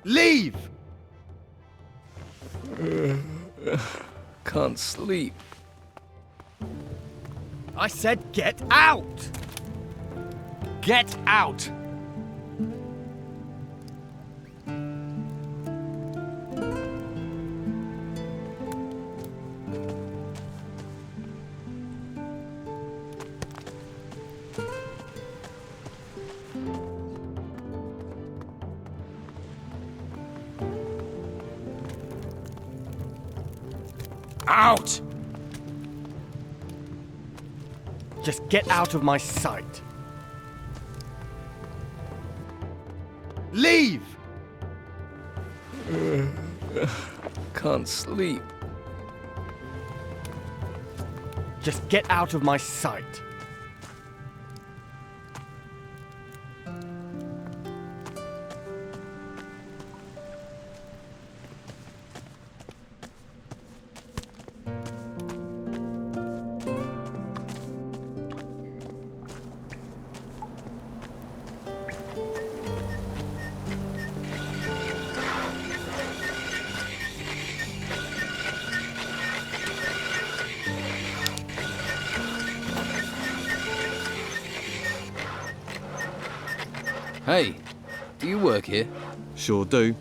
Leave! Can't sleep. I said get out! Get out! Out! Just get out of my sight. Leave! Can't sleep. Just get out of my sight. Hey, do you work here? Sure do.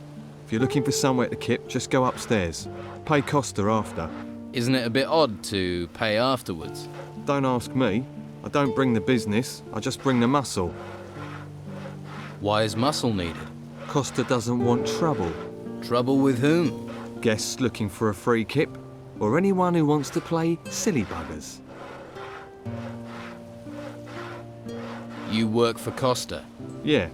If you're looking for somewhere to kip, just go upstairs. Pay Costa after. Isn't it a bit odd to pay afterwards? Don't ask me. I don't bring the business, I just bring the muscle. Why is muscle needed? Costa doesn't want trouble. Trouble with whom? Guests looking for a free kip, or anyone who wants to play silly buggers. You work for Costa? Yeah,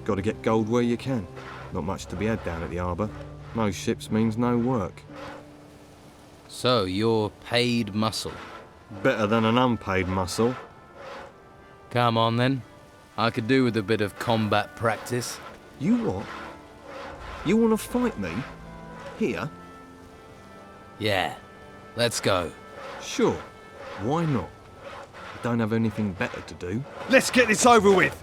gotta get gold where you can. Not much to be had down at the harbour. No ships means no work. So, you're paid muscle. Better than an unpaid muscle. Come on then. I could do with a bit of combat practice. You what? You wanna fight me? Here? Yeah, let's go. Sure. Why not? I don't have anything better to do. Let's get this over with!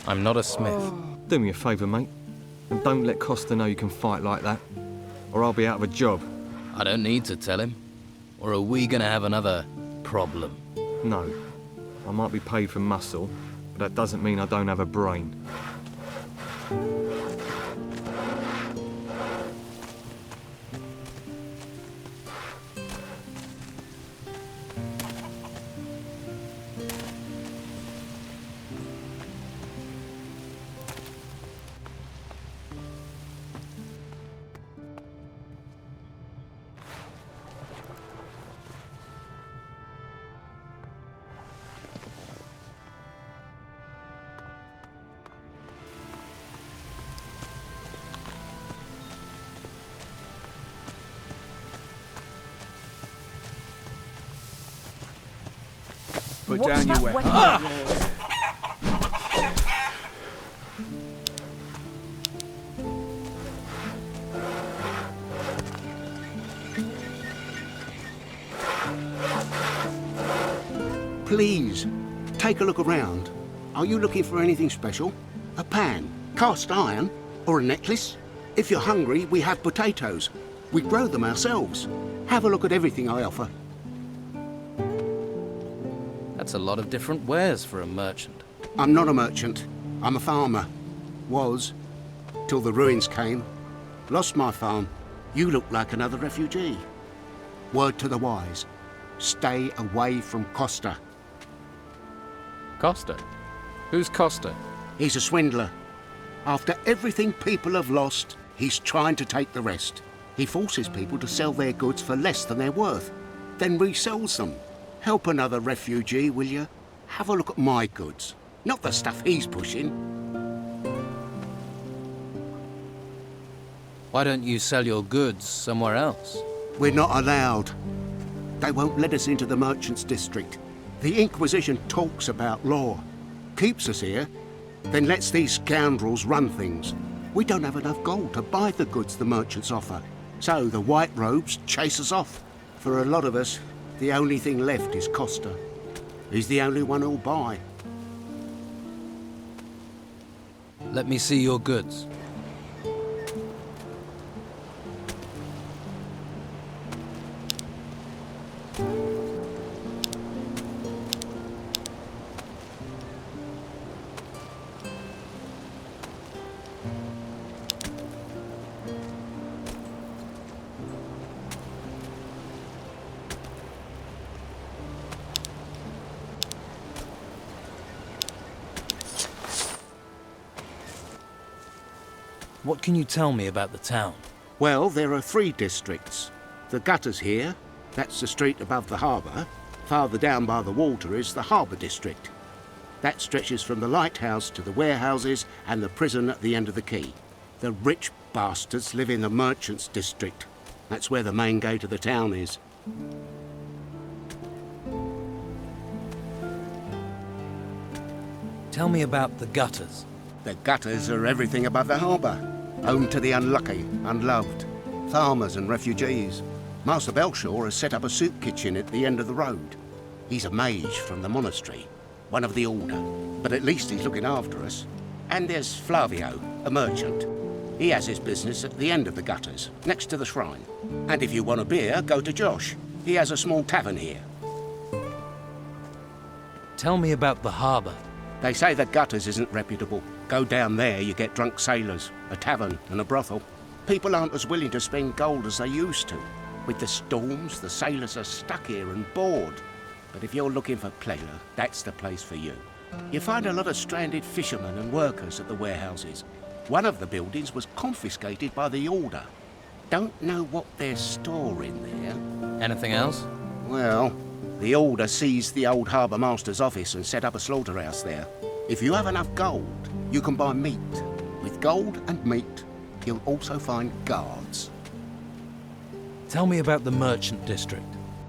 I'm not a smith. Do me a favour, mate, and don't let Costa know you can fight like that, or I'll be out of a job. I don't need to tell him. Or are we gonna have another problem? No. I might be paid for muscle, but that doesn't mean I don't have a brain. Put down your weapon. Please, take a look around. Are you looking for anything special? A pan, cast iron, or a necklace? If you're hungry, we have potatoes. We grow them ourselves. Have a look at everything I offer. That's a lot of different wares for a merchant. I'm not a merchant. I'm a farmer. Was, till the ruins came. Lost my farm. You look like another refugee. Word to the wise. Stay away from Costa. Costa? Who's Costa? He's a swindler. After everything people have lost, he's trying to take the rest. He forces people to sell their goods for less than they're worth, then resells them. Help another refugee, will you? Have a look at my goods, not the stuff he's pushing. Why don't you sell your goods somewhere else? We're not allowed. They won't let us into the merchants' district. The Inquisition talks about law, keeps us here, then lets these scoundrels run things. We don't have enough gold to buy the goods the merchants offer, so the white robes chase us off. For a lot of us, the only thing left is Costa. He's the only one who'll buy. Let me see your goods. What can you tell me about the town? Well, there are 3 districts. The gutters here, that's the street above the harbour. Farther down by the water is the harbour district. That stretches from the lighthouse to the warehouses and the prison at the end of the quay. The rich bastards live in the merchants' district. That's where the main gate of the town is. Tell me about the gutters. The gutters are everything above the harbour. Home to the unlucky, unloved, farmers and refugees. Master Belshaw has set up a soup kitchen at the end of the road. He's a mage from the monastery, one of the order, but at least he's looking after us. And there's Flavio, a merchant. He has his business at the end of the gutters, next to the shrine. And if you want a beer, go to Josh. He has a small tavern here. Tell me about the harbour. They say the gutters isn't reputable. Go down there, you get drunk sailors, a tavern and a brothel. People aren't as willing to spend gold as they used to. With the storms, the sailors are stuck here and bored. But if you're looking for pleasure, that's the place for you. You find a lot of stranded fishermen and workers at the warehouses. One of the buildings was confiscated by the Order. Don't know what they're storing there. Anything else? Well, the Order seized the old harbour master's office and set up a slaughterhouse there. If you have enough gold, you can buy meat. With gold and meat, you'll also find guards. Tell me about the merchant district.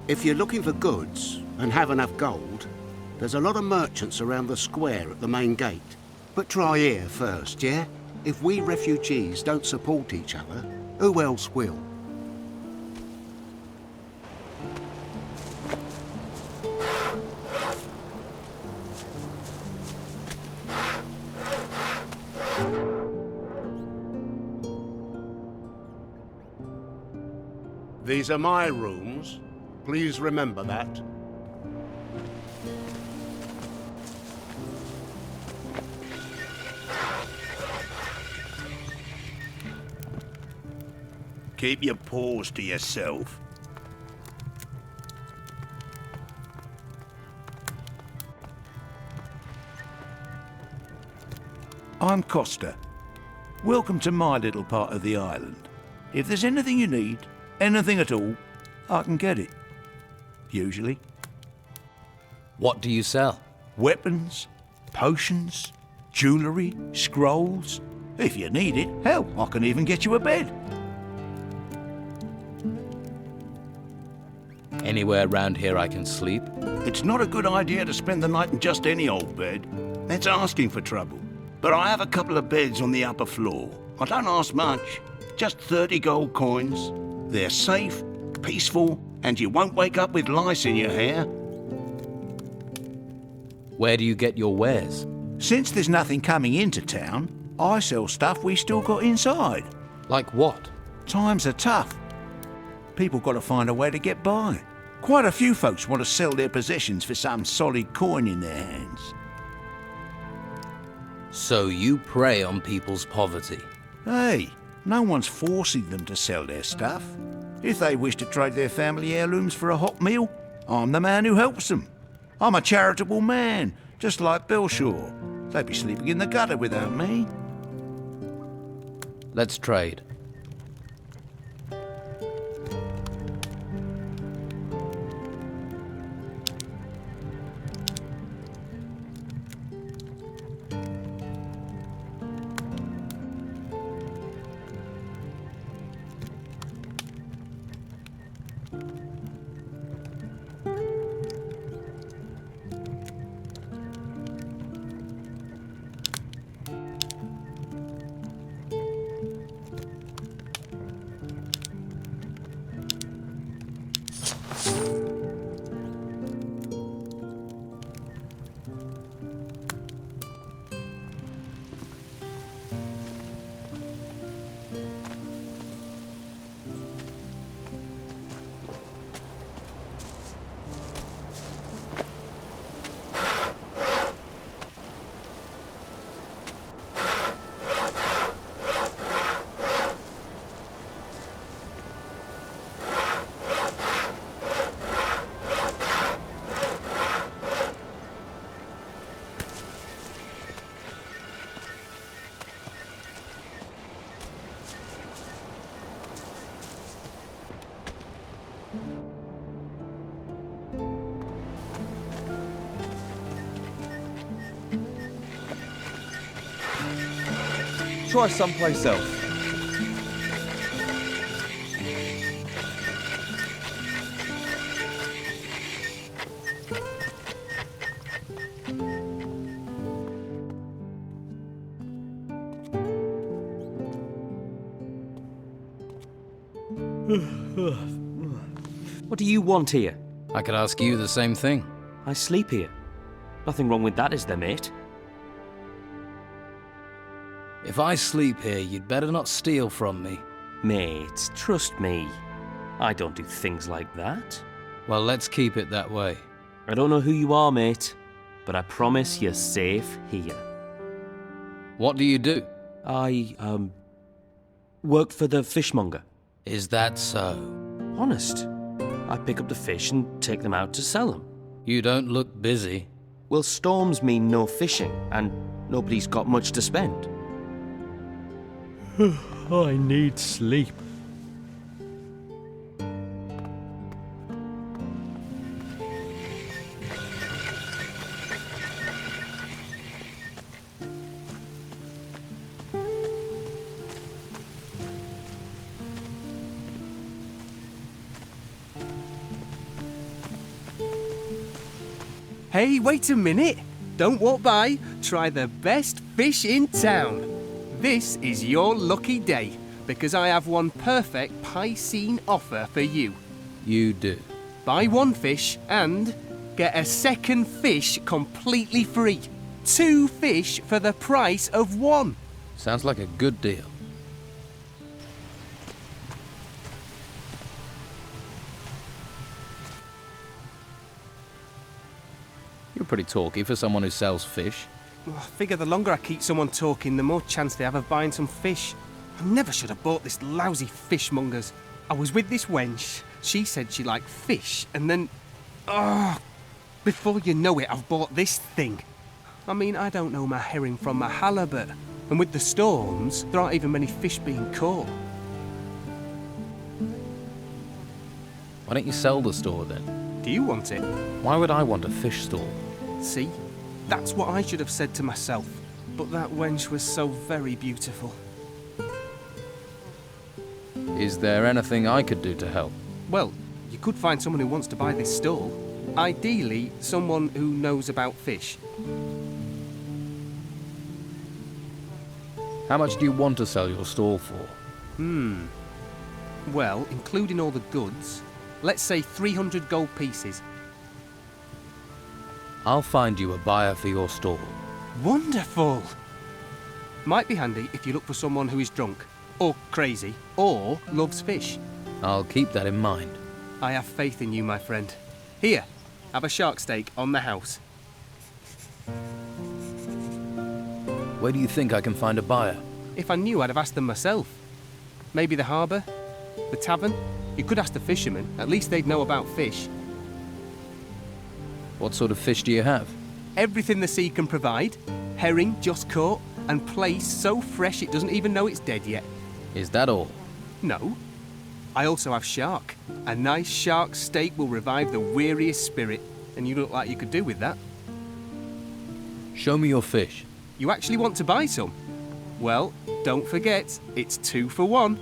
If you're looking for goods and have enough gold, there's a lot of merchants around the square at the main gate. But try here first, yeah? If we refugees don't support each other, who else will? These are my rooms. Please remember that. Keep your paws to yourself. I'm Costa. Welcome to my little part of the island. If there's anything you need, anything at all, I can get it. Usually. What do you sell? Weapons, potions, jewellery, scrolls. If you need it, hell, I can even get you a bed. Anywhere around here I can sleep? It's not a good idea to spend the night in just any old bed. That's asking for trouble. But I have a couple of beds on the upper floor. I don't ask much, just 30 gold coins. They're safe, peaceful, and you won't wake up with lice in your hair. Where do you get your wares? Since there's nothing coming into town, I sell stuff we still got inside. Like what? Times are tough. People got to find a way to get by. Quite a few folks want to sell their possessions for some solid coin in their hands. So you prey on people's poverty. Hey, no one's forcing them to sell their stuff. If they wish to trade their family heirlooms for a hot meal, I'm the man who helps them. I'm a charitable man, just like Belshaw. They'd be sleeping in the gutter without me. Let's trade. Try someplace else. What do you want here? I could ask you the same thing. I sleep here. Nothing wrong with that, is there, mate? If I sleep here, you'd better not steal from me. Mate, trust me. I don't do things like that. Well, let's keep it that way. I don't know who you are, mate, but I promise you're safe here. What do you do? I, work for the fishmonger. Is that so? Honest. I pick up the fish and take them out to sell them. You don't look busy. Well, storms mean no fishing, and nobody's got much to spend. I need sleep. Hey, wait a minute. Don't walk by. Try the best fish in town. This is your lucky day, because I have one perfect Piscine offer for you. You do. Buy one fish and get a second fish completely free. 2 fish for the price of 1. Sounds like a good deal. You're pretty talky for someone who sells fish. I figure the longer I keep someone talking, the more chance they have of buying some fish. I never should have bought this lousy fishmonger's. I was with this wench. She said she liked fish, and then... before you know it, I've bought this thing. I mean, I don't know my herring from my halibut. And with the storms, there aren't even many fish being caught. Why don't you sell the store then? Do you want it? Why would I want a fish stall? See? That's what I should have said to myself. But that wench was so very beautiful. Is there anything I could do to help? Well, you could find someone who wants to buy this stall. Ideally, someone who knows about fish. How much do you want to sell your stall for? Well, including all the goods, let's say 300 gold pieces. I'll find you a buyer for your stall. Wonderful! Might be handy if you look for someone who is drunk, or crazy, or loves fish. I'll keep that in mind. I have faith in you, my friend. Here, have a shark steak on the house. Where do you think I can find a buyer? If I knew, I'd have asked them myself. Maybe the harbour? The tavern? You could ask the fishermen. At least they'd know about fish. What sort of fish do you have? Everything the sea can provide. Herring just caught, and plaice so fresh it doesn't even know it's dead yet. Is that all? No. I also have shark. A nice shark steak will revive the weariest spirit, and you look like you could do with that. Show me your fish. You actually want to buy some? Well, don't forget, it's 2 for 1.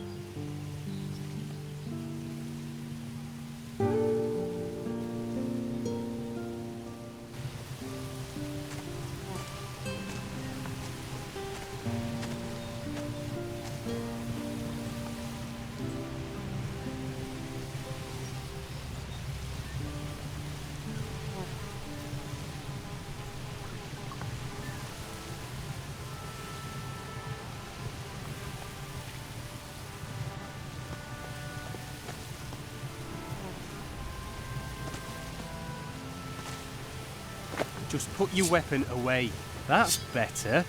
Just put your weapon away. That's better.